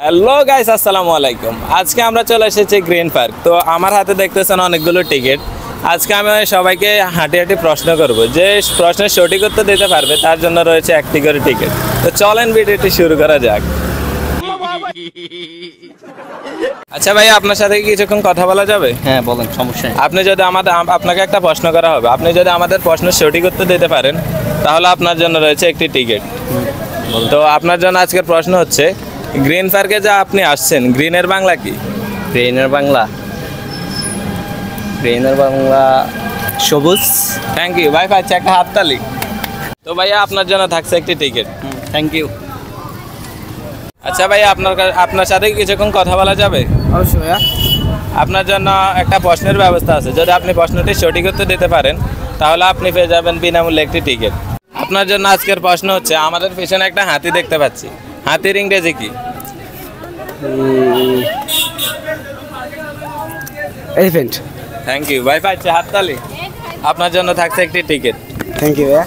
Hello guys, আসসালামু আলাইকুম। আজকে আমরা চলে এসেছি গ্রিন পার্ক। তো আমার হাতে দেখতেছেন অনেকগুলো টিকিট। আজকে আমি সবাইকে হাঁটি হাঁটি প্রশ্ন করব, যে প্রশ্নের সঠিক উত্তর দিতে পারবে তার জন্য রয়েছে একটি করে টিকিট। তো চলেন ভিডিওটি শুরু করা যাক। আচ্ছা ভাই, আপনার সাথে কি কিছুক্ষণ কথা বলা যাবে? হ্যাঁ বলেন, সমস্যা নেই। আপনি যদি আপনাকে একটা প্রশ্ন করা হবে, আপনি যদি আমাদের প্রশ্নের সঠিক উত্তর দিতে পারেন তাহলে আপনার জন্য রয়েছে একটি টিকিট। তো আপনার জন্য আজকের প্রশ্ন হচ্ছে, গ্রিন পার্কে যা আপনি আসছেন, গ্রিনের বাংলা কি? গ্রিনের বাংলা সবুজ। থ্যাংক ইউ ভাই, পাচ্ছে একটা হাততালি। তো ভাইয়া আপনার জন্য থাকছে একটি টিকিট। Thank you. আচ্ছা ভাইয়া, আপনার সাথে কি কিছুক্ষণ কথা বলা যাবে? অবশ্যই ভাইয়া। আপনার জন্য একটা প্রশ্নের ব্যবস্থা আছে। যদি আপনি প্রশ্নটি সঠিক উত্তর দিতে পারেন তাহলে আপনি পেয়ে যাবেন বিনামূল্যে একটি টিকিট। আপনার জন্য আজকের প্রশ্ন হচ্ছে, আমাদের পিছনে একটা হাতি দেখতে পাচ্ছি, হাতির ইংরেজি কি? এলিফ্যান্ট। থ্যাংক ইউ ভাই, পাচ্ছে হাততালি। আপনার জন্য থাকছে একটি টিকিট। থ্যাংক ইউ ভাইয়া।